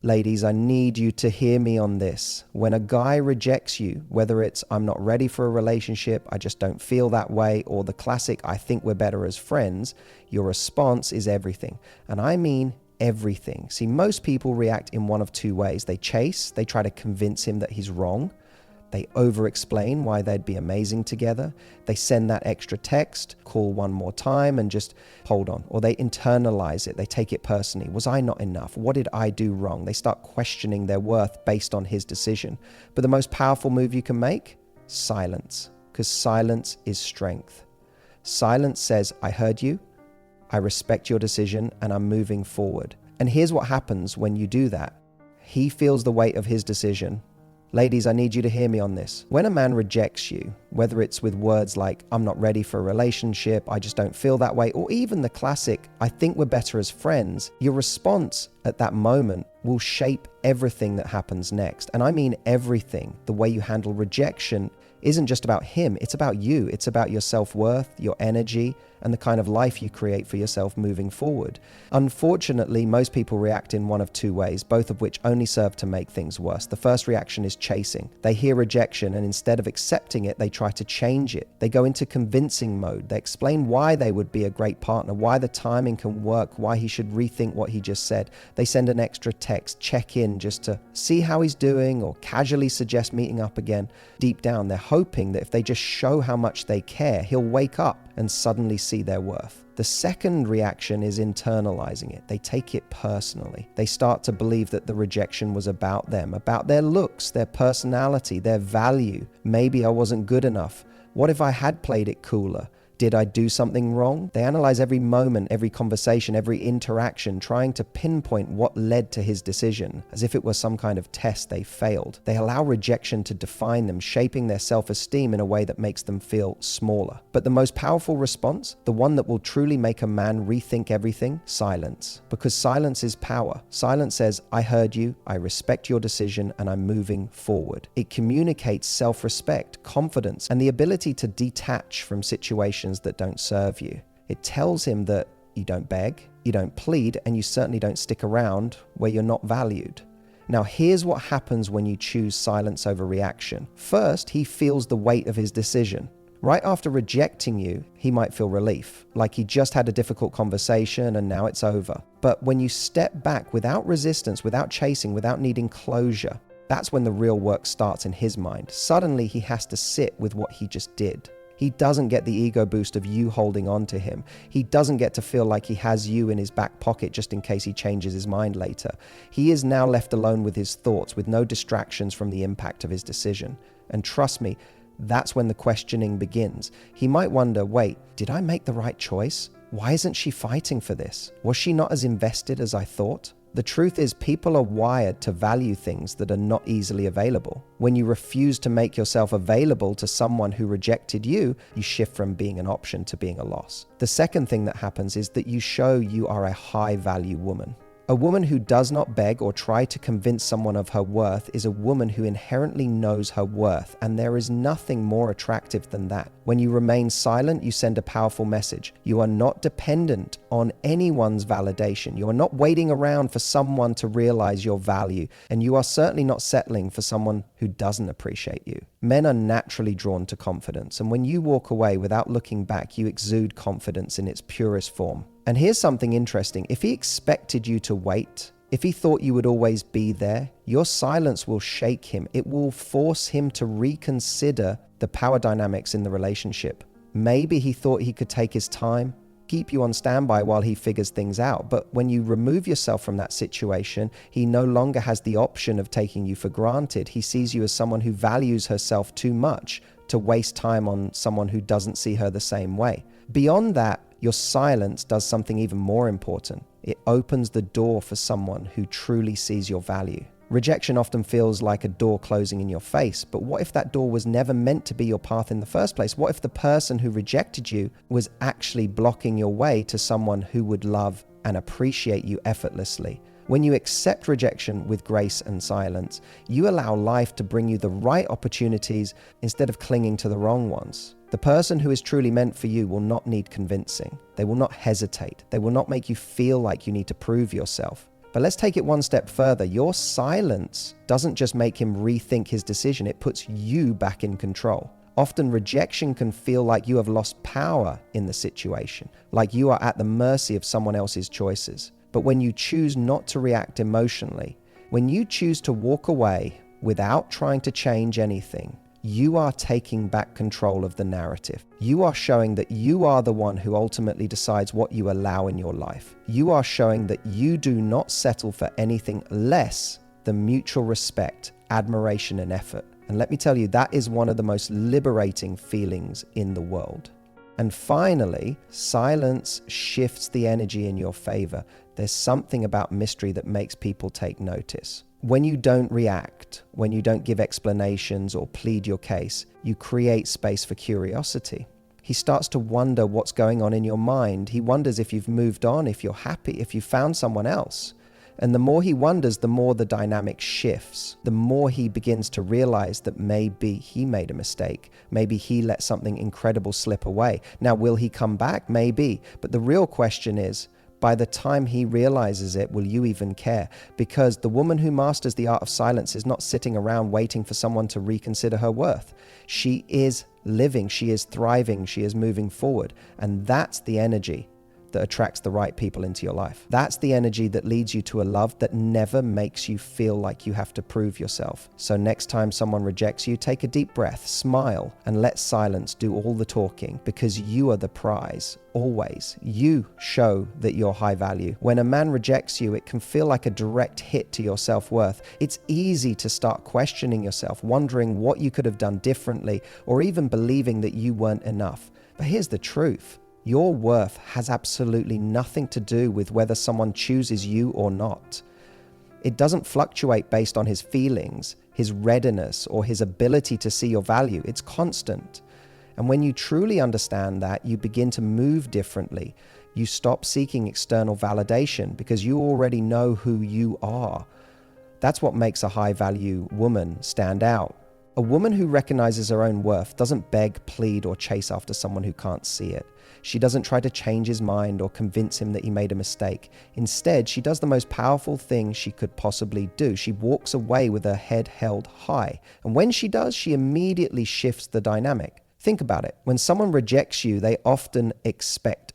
Ladies, I need you to hear me on this. When a guy rejects you, whether it's I'm not ready for a relationship, I just don't feel that way, or the classic I think we're better as friends, your response is everything. And I mean everything. See, most people react in one of two ways. They chase, they try to convince him that he's wrong. They over-explain why they'd be amazing together. They send that extra text, call one more time, and just hold on. Or they internalize it. They take it personally. Was I not enough? What did I do wrong? They start questioning their worth based on his decision. But the most powerful move you can make? Silence. Because silence is strength. Silence says, I heard you, I respect your decision, and I'm moving forward. And here's what happens when you do that. He feels the weight of his decision. Ladies, I need you to hear me on this. When a man rejects you, whether it's with words like, I'm not ready for a relationship, I just don't feel that way, or even the classic, I think we're better as friends, your response at that moment will shape everything that happens next. And I mean everything. The way you handle rejection isn't just about him, it's about you. It's about your self-worth, your energy, and the kind of life you create for yourself moving forward. Unfortunately, most people react in one of two ways, both of which only serve to make things worse. The first reaction is chasing. They hear rejection, and instead of accepting it, they try to change it. They go into convincing mode. They explain why they would be a great partner, why the timing can work, why he should rethink what he just said. They send an extra text, check in just to see how he's doing, or casually suggest meeting up again. Deep down, they're hoping that if they just show how much they care, he'll wake up and suddenly see their worth. The second reaction is internalizing it. They take it personally. They start to believe that the rejection was about them, about their looks, their personality, their value. Maybe I wasn't good enough. What if I had played it cooler? Did I do something wrong? They analyze every moment, every conversation, every interaction, trying to pinpoint what led to his decision, as if it were some kind of test they failed. They allow rejection to define them, shaping their self-esteem in a way that makes them feel smaller. But the most powerful response, the one that will truly make a man rethink everything, silence. Because silence is power. Silence says, I heard you, I respect your decision, and I'm moving forward. It communicates self-respect, confidence, and the ability to detach from situations that don't serve you. It tells him that you don't beg, you don't plead, and you certainly don't stick around where you're not valued. Now, here's what happens when you choose silence over reaction. First, he feels the weight of his decision. Right after rejecting you, he might feel relief, like he just had a difficult conversation and now it's over. But when you step back without resistance, without chasing, without needing closure, that's when the real work starts in his mind. Suddenly, he has to sit with what he just did. He doesn't get the ego boost of you holding on to him. He doesn't get to feel like he has you in his back pocket just in case he changes his mind later. He is now left alone with his thoughts, with no distractions from the impact of his decision. And trust me, that's when the questioning begins. He might wonder, wait, did I make the right choice? Why isn't she fighting for this? Was she not as invested as I thought? The truth is, people are wired to value things that are not easily available. When you refuse to make yourself available to someone who rejected you, you shift from being an option to being a loss. The second thing that happens is that you show you are a high-value woman. A woman who does not beg or try to convince someone of her worth is a woman who inherently knows her worth, and there is nothing more attractive than that. When you remain silent, you send a powerful message. You are not dependent on anyone's validation. You are not waiting around for someone to realize your value, and you are certainly not settling for someone who doesn't appreciate you. Men are naturally drawn to confidence, and when you walk away without looking back, you exude confidence in its purest form. And here's something interesting. If he expected you to wait, if he thought you would always be there, your silence will shake him. It will force him to reconsider the power dynamics in the relationship. Maybe he thought he could take his time, keep you on standby while he figures things out. But when you remove yourself from that situation, he no longer has the option of taking you for granted. He sees you as someone who values herself too much to waste time on someone who doesn't see her the same way. Beyond that, your silence does something even more important. It opens the door for someone who truly sees your value. Rejection often feels like a door closing in your face, but what if that door was never meant to be your path in the first place? What if the person who rejected you was actually blocking your way to someone who would love and appreciate you effortlessly? When you accept rejection with grace and silence, you allow life to bring you the right opportunities instead of clinging to the wrong ones. The person who is truly meant for you will not need convincing. They will not hesitate. They will not make you feel like you need to prove yourself. But let's take it one step further. Your silence doesn't just make him rethink his decision, it puts you back in control. Often rejection can feel like you have lost power in the situation, like you are at the mercy of someone else's choices. But when you choose not to react emotionally, when you choose to walk away without trying to change anything, you are taking back control of the narrative. You are showing that you are the one who ultimately decides what you allow in your life. You are showing that you do not settle for anything less than mutual respect, admiration, and effort. And let me tell you, that is one of the most liberating feelings in the world. And finally, silence shifts the energy in your favor. There's something about mystery that makes people take notice. When you don't react, when you don't give explanations or plead your case, you create space for curiosity. He starts to wonder what's going on in your mind. He wonders if you've moved on, if you're happy, if you found someone else. And the more he wonders, the more the dynamic shifts. The more he begins to realize that maybe he made a mistake. Maybe he let something incredible slip away. Now, will he come back? Maybe. But the real question is, by the time he realizes it, will you even care? Because the woman who masters the art of silence is not sitting around waiting for someone to reconsider her worth. She is living, she is thriving, she is moving forward. And that's the energy that attracts the right people into your life. That's the energy that leads you to a love that never makes you feel like you have to prove yourself. So next time someone rejects you, take a deep breath, smile, and let silence do all the talking, because you are the prize. Always. You show that you're high value. When a man rejects you, it can feel like a direct hit to your self-worth. It's easy to start questioning yourself, wondering what you could have done differently, or even believing that you weren't enough. But here's the truth. Your worth has absolutely nothing to do with whether someone chooses you or not. It doesn't fluctuate based on his feelings, his readiness, or his ability to see your value. It's constant. And when you truly understand that, you begin to move differently. You stop seeking external validation because you already know who you are. That's what makes a high-value woman stand out. A woman who recognizes her own worth doesn't beg, plead, or chase after someone who can't see it. She doesn't try to change his mind or convince him that he made a mistake. Instead, she does the most powerful thing she could possibly do. She walks away with her head held high. And when she does, she immediately shifts the dynamic. Think about it. When someone rejects you, they often expect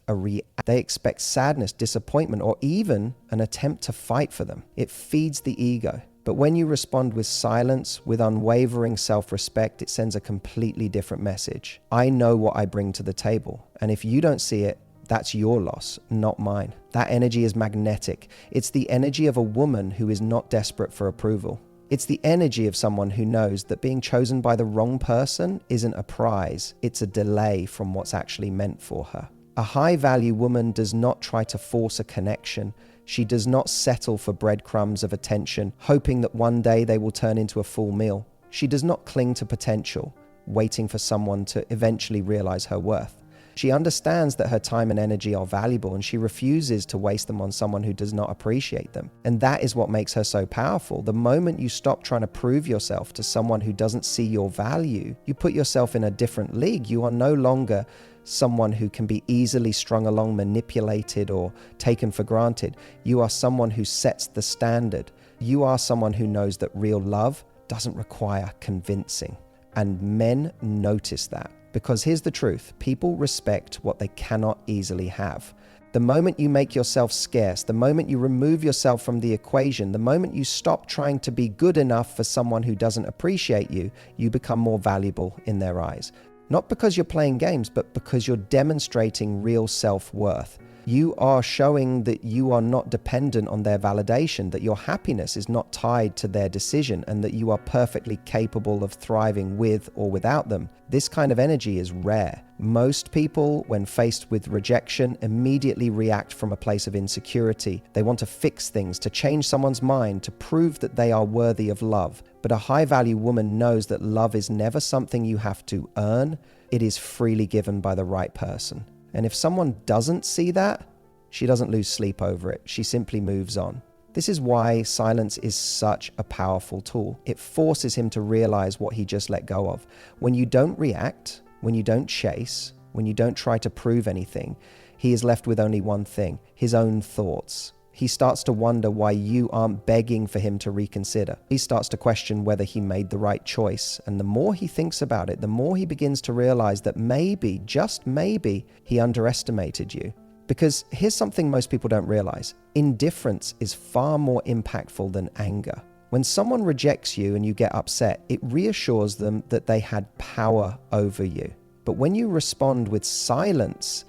they expect sadness, disappointment, or even an attempt to fight for them. It feeds the ego. But when you respond with silence, with unwavering self-respect, it sends a completely different message. I know what I bring to the table. And if you don't see it, that's your loss, not mine. That energy is magnetic. It's the energy of a woman who is not desperate for approval. It's the energy of someone who knows that being chosen by the wrong person isn't a prize. It's a delay from what's actually meant for her. A high-value woman does not try to force a connection. She does not settle for breadcrumbs of attention, hoping that one day they will turn into a full meal. She does not cling to potential, waiting for someone to eventually realize her worth. She understands that her time and energy are valuable, and she refuses to waste them on someone who does not appreciate them. And that is what makes her so powerful. The moment you stop trying to prove yourself to someone who doesn't see your value, you put yourself in a different league. You are no longer someone who can be easily strung along, manipulated, or taken for granted. You are someone who sets the standard. You are someone who knows that real love doesn't require convincing. And men notice that. Because here's the truth, people respect what they cannot easily have. The moment you make yourself scarce, the moment you remove yourself from the equation, the moment you stop trying to be good enough for someone who doesn't appreciate you, you become more valuable in their eyes. Not because you're playing games, but because you're demonstrating real self-worth. You are showing that you are not dependent on their validation, that your happiness is not tied to their decision, and that you are perfectly capable of thriving with or without them. This kind of energy is rare. Most people, when faced with rejection, immediately react from a place of insecurity. They want to fix things, to change someone's mind, to prove that they are worthy of love. But a high-value woman knows that love is never something you have to earn. It is freely given by the right person. And if someone doesn't see that, she doesn't lose sleep over it. She simply moves on. This is why silence is such a powerful tool. It forces him to realize what he just let go of. When you don't react, when you don't chase, when you don't try to prove anything, he is left with only one thing, his own thoughts. He starts to wonder why you aren't begging for him to reconsider. He starts to question whether he made the right choice. And the more he thinks about it, the more he begins to realize that maybe, just maybe, he underestimated you. Because here's something most people don't realize. Indifference is far more impactful than anger. When someone rejects you and you get upset, it reassures them that they had power over you. But when you respond with silence,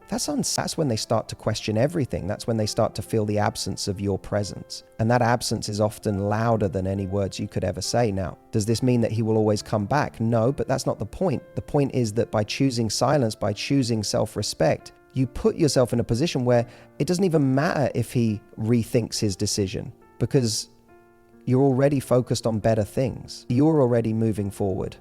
that's when they start to question everything. That's when they start to feel the absence of your presence. And that absence is often louder than any words you could ever say. Now, does this mean that he will always come back? No, but that's not the point. The point is that by choosing silence, by choosing self-respect, you put yourself in a position where it doesn't even matter if he rethinks his decision, because you're already focused on better things. You're already moving forward.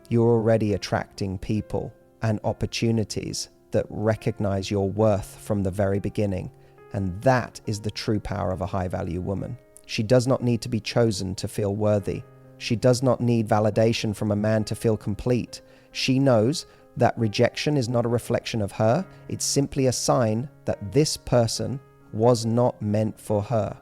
You're already attracting people and opportunities that recognize your worth from the very beginning. And that is the true power of a high-value woman. She does not need to be chosen to feel worthy. She does not need validation from a man to feel complete. She knows that rejection is not a reflection of her. It's simply a sign that this person was not meant for her.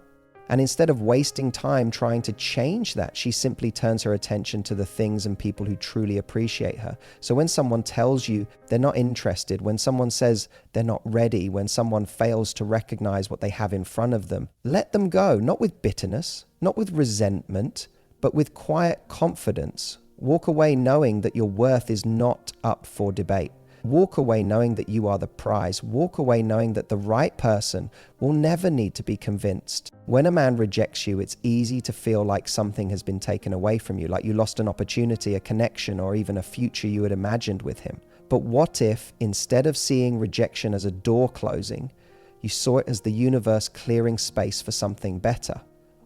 And instead of wasting time trying to change that, she simply turns her attention to the things and people who truly appreciate her. So when someone tells you they're not interested, when someone says they're not ready, when someone fails to recognize what they have in front of them, let them go, not with bitterness, not with resentment, but with quiet confidence. Walk away knowing that your worth is not up for debate. Walk away knowing that you are the prize. Walk away knowing that the right person will never need to be convinced. When a man rejects you, it's easy to feel like something has been taken away from you, like you lost an opportunity, a connection, or even a future you had imagined with him. But what if, instead of seeing rejection as a door closing, you saw it as the universe clearing space for something better?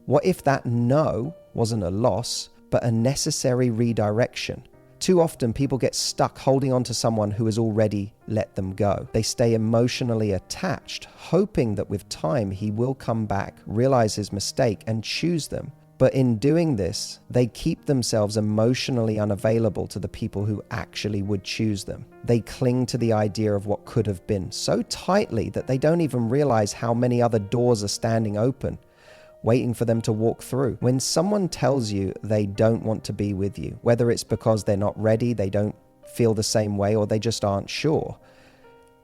What if that no wasn't a loss, but a necessary redirection? Too often people get stuck holding on to someone who has already let them go. They stay emotionally attached, hoping that with time he will come back, realize his mistake, and choose them. But in doing this, they keep themselves emotionally unavailable to the people who actually would choose them. They cling to the idea of what could have been so tightly that they don't even realize how many other doors are standing open, waiting for them to walk through. When someone tells you they don't want to be with you, whether it's because they're not ready, they don't feel the same way, or they just aren't sure,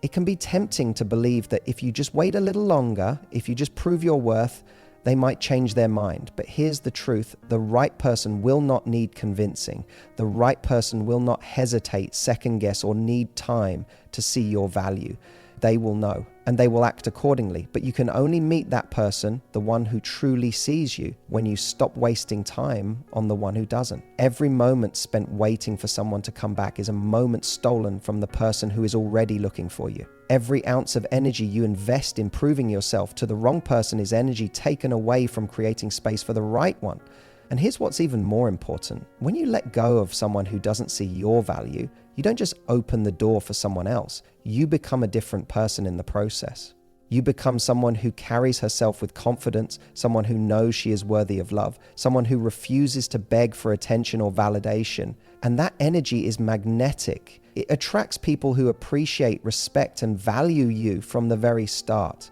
it can be tempting to believe that if you just wait a little longer, if you just prove your worth, they might change their mind. But here's the truth: the right person will not need convincing. The right person will not hesitate, second guess, or need time to see your value. They will know, and they will act accordingly. But you can only meet that person, the one who truly sees you, when you stop wasting time on the one who doesn't. Every moment spent waiting for someone to come back is a moment stolen from the person who is already looking for you. Every ounce of energy you invest in proving yourself to the wrong person is energy taken away from creating space for the right one. And here's what's even more important. When you let go of someone who doesn't see your value, you don't just open the door for someone else. You become a different person in the process. You become someone who carries herself with confidence, someone who knows she is worthy of love, someone who refuses to beg for attention or validation. And that energy is magnetic. It attracts people who appreciate, respect, and value you from the very start.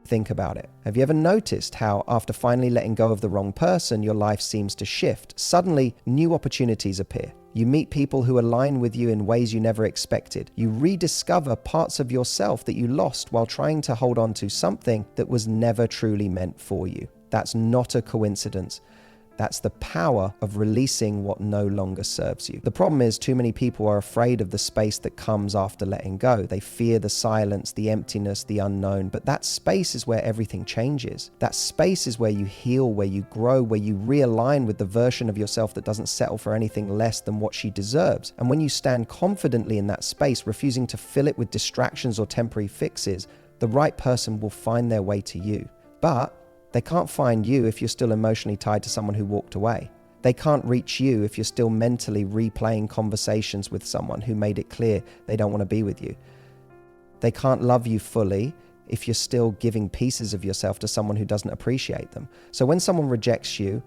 Think about it. Have you ever noticed how after finally letting go of the wrong person, your life seems to shift? Suddenly, new opportunities appear. You meet people who align with you in ways you never expected. You rediscover parts of yourself that you lost while trying to hold on to something that was never truly meant for you. That's not a coincidence. That's the power of releasing what no longer serves you. The problem is too many people are afraid of the space that comes after letting go. They fear the silence, the emptiness, the unknown. But that space is where everything changes. That space is where you heal, where you grow, where you realign with the version of yourself that doesn't settle for anything less than what she deserves. And when you stand confidently in that space, refusing to fill it with distractions or temporary fixes, the right person will find their way to you. But they can't find you if you're still emotionally tied to someone who walked away. They can't reach you if you're still mentally replaying conversations with someone who made it clear they don't want to be with you. They can't love you fully if you're still giving pieces of yourself to someone who doesn't appreciate them. So when someone rejects you,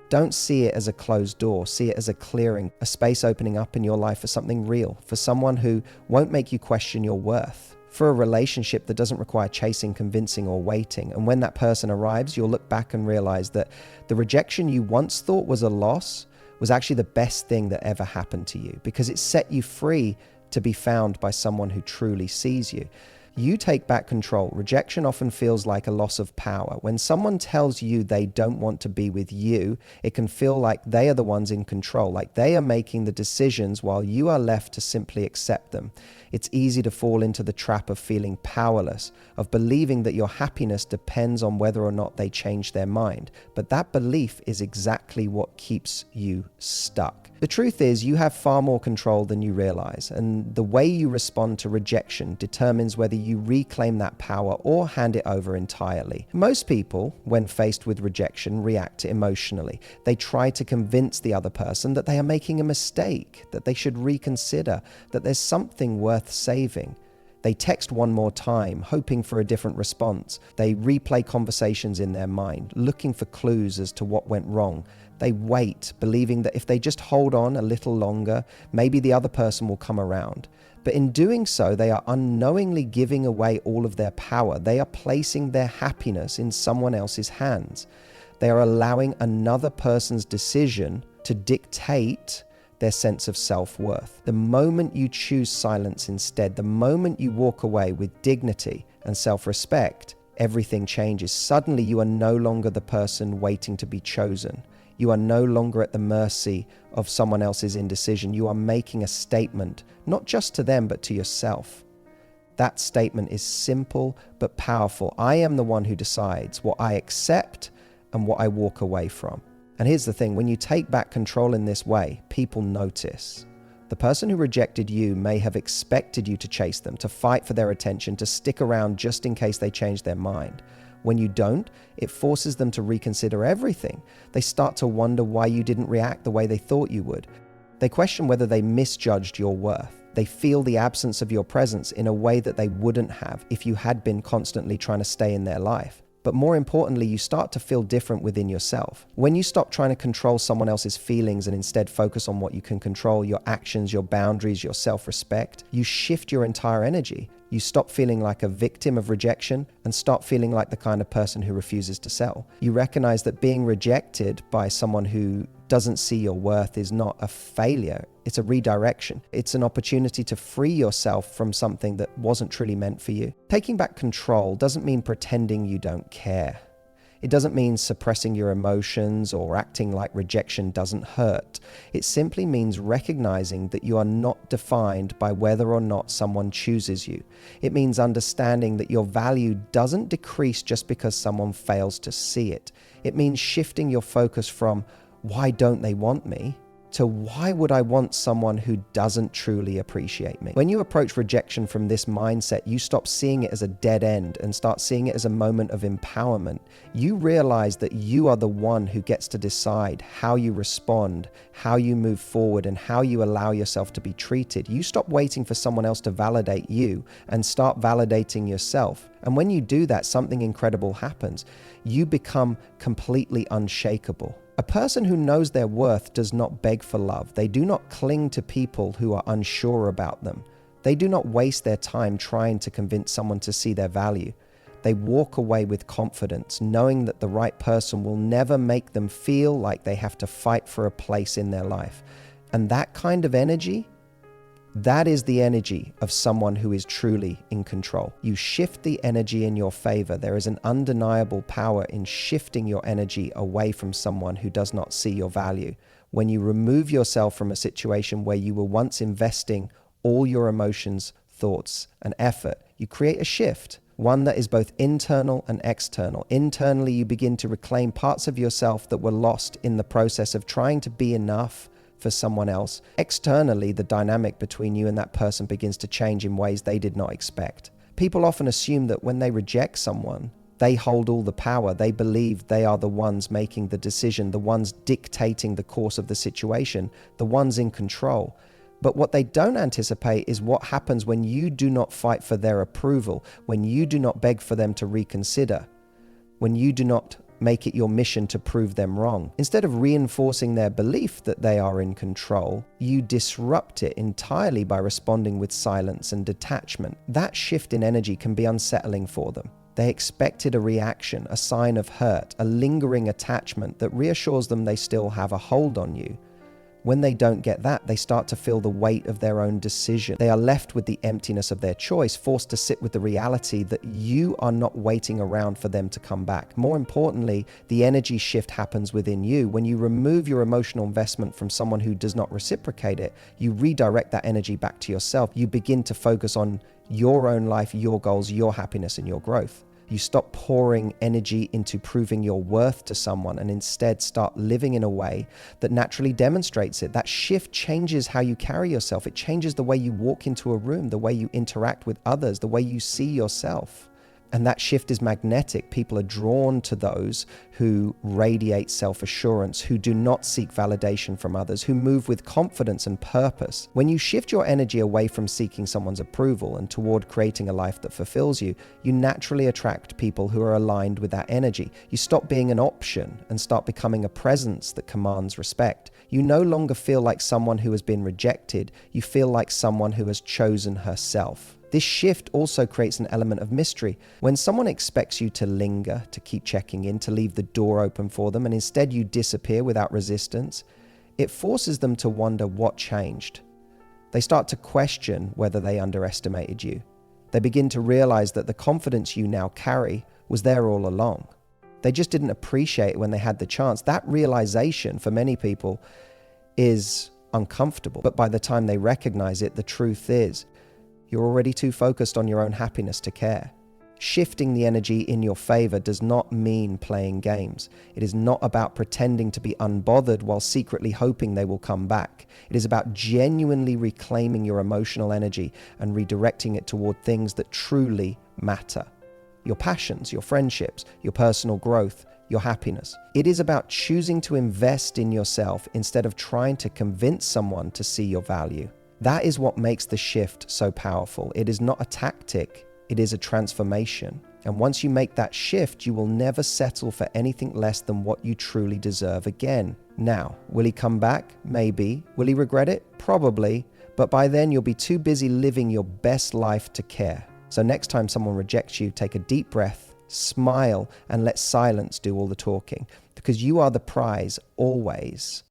don't see it as a closed door. See it as a clearing, a space opening up in your life for something real, for someone who won't make you question your worth, for a relationship that doesn't require chasing, convincing, or waiting. And when that person arrives, you'll look back and realize that the rejection you once thought was a loss was actually the best thing that ever happened to you, because it set you free to be found by someone who truly sees you. You take back control. Rejection often feels like a loss of power. When someone tells you they don't want to be with you, it can feel like they are the ones in control, like they are making the decisions while you are left to simply accept them. It's easy to fall into the trap of feeling powerless, of believing that your happiness depends on whether or not they change their mind. But that belief is exactly what keeps you stuck. The truth is, you have far more control than you realize, and the way you respond to rejection determines whether you reclaim that power or hand it over entirely. Most people, when faced with rejection, react emotionally. They try to convince the other person that they are making a mistake, that they should reconsider, that there's something worth saving. They text one more time, hoping for a different response. They replay conversations in their mind, looking for clues as to what went wrong. They wait, believing that if they just hold on a little longer, maybe the other person will come around. But in doing so, they are unknowingly giving away all of their power. They are placing their happiness in someone else's hands. They are allowing another person's decision to dictate their sense of self-worth. The moment you choose silence instead, the moment you walk away with dignity and self-respect, everything changes. Suddenly, you are no longer the person waiting to be chosen. You are no longer at the mercy of someone else's indecision. You are making a statement, not just to them, but to yourself. That statement is simple but powerful. I am the one who decides what I accept and what I walk away from. And here's the thing, when you take back control in this way, people notice. The person who rejected you may have expected you to chase them, to fight for their attention, to stick around just in case they change their mind. When you don't, it forces them to reconsider everything. They start to wonder why you didn't react the way they thought you would. They question whether they misjudged your worth. They feel the absence of your presence in a way that they wouldn't have if you had been constantly trying to stay in their life. But more importantly, you start to feel different within yourself. When you stop trying to control someone else's feelings and instead focus on what you can control, your actions, your boundaries, your self-respect, you shift your entire energy. You stop feeling like a victim of rejection and start feeling like the kind of person who refuses to sell. You recognize that being rejected by someone who doesn't see your worth is not a failure. It's a redirection. It's an opportunity to free yourself from something that wasn't truly meant for you. Taking back control doesn't mean pretending you don't care. It doesn't mean suppressing your emotions or acting like rejection doesn't hurt. It simply means recognizing that you are not defined by whether or not someone chooses you. It means understanding that your value doesn't decrease just because someone fails to see it. It means shifting your focus from "why don't they want me?" to "why would I want someone who doesn't truly appreciate me?" When you approach rejection from this mindset, you stop seeing it as a dead end and start seeing it as a moment of empowerment. You realize that you are the one who gets to decide how you respond, how you move forward, and how you allow yourself to be treated. You stop waiting for someone else to validate you and start validating yourself. And when you do that, something incredible happens. You become completely unshakable. A person who knows their worth does not beg for love. They do not cling to people who are unsure about them. They do not waste their time trying to convince someone to see their value. They walk away with confidence, knowing that the right person will never make them feel like they have to fight for a place in their life. And that kind of energy, that is the energy of someone who is truly in control. You shift the energy in your favor. There is an undeniable power in shifting your energy away from someone who does not see your value. When you remove yourself from a situation where you were once investing all your emotions, thoughts, and effort, you create a shift, one that is both internal and external. Internally, you begin to reclaim parts of yourself that were lost in the process of trying to be enough for someone else. Externally, the dynamic between you and that person begins to change in ways they did not expect. People often assume that when they reject someone, they hold all the power. They believe they are the ones making the decision, the ones dictating the course of the situation, the ones in control. But what they don't anticipate is what happens when you do not fight for their approval, when you do not beg for them to reconsider, when you do not make it your mission to prove them wrong. Instead of reinforcing their belief that they are in control, you disrupt it entirely by responding with silence and detachment. That shift in energy can be unsettling for them. They expected a reaction, a sign of hurt, a lingering attachment that reassures them they still have a hold on you. When they don't get that, they start to feel the weight of their own decision. They are left with the emptiness of their choice, forced to sit with the reality that you are not waiting around for them to come back. More importantly, the energy shift happens within you. When you remove your emotional investment from someone who does not reciprocate it, you redirect that energy back to yourself. You begin to focus on your own life, your goals, your happiness, and your growth. You stop pouring energy into proving your worth to someone and instead start living in a way that naturally demonstrates it. That shift changes how you carry yourself. It changes the way you walk into a room, the way you interact with others, the way you see yourself. And that shift is magnetic. People are drawn to those who radiate self-assurance, who do not seek validation from others, who move with confidence and purpose. When you shift your energy away from seeking someone's approval and toward creating a life that fulfills you, you naturally attract people who are aligned with that energy. You stop being an option and start becoming a presence that commands respect. You no longer feel like someone who has been rejected. You feel like someone who has chosen herself. This shift also creates an element of mystery. When someone expects you to linger, to keep checking in, to leave the door open for them, and instead you disappear without resistance, it forces them to wonder what changed. They start to question whether they underestimated you. They begin to realize that the confidence you now carry was there all along. They just didn't appreciate it when they had the chance. That realization, for many people, is uncomfortable. But by the time they recognize it, the truth is, you're already too focused on your own happiness to care. Shifting the energy in your favor does not mean playing games. It is not about pretending to be unbothered while secretly hoping they will come back. It is about genuinely reclaiming your emotional energy and redirecting it toward things that truly matter. Your passions, your friendships, your personal growth, your happiness. It is about choosing to invest in yourself instead of trying to convince someone to see your value. That is what makes the shift so powerful. It is not a tactic, it is a transformation. And once you make that shift, you will never settle for anything less than what you truly deserve again. Now, will he come back? Maybe. Will he regret it? Probably. But by then, you'll be too busy living your best life to care. So next time someone rejects you, take a deep breath, smile, and let silence do all the talking. Because you are the prize, always.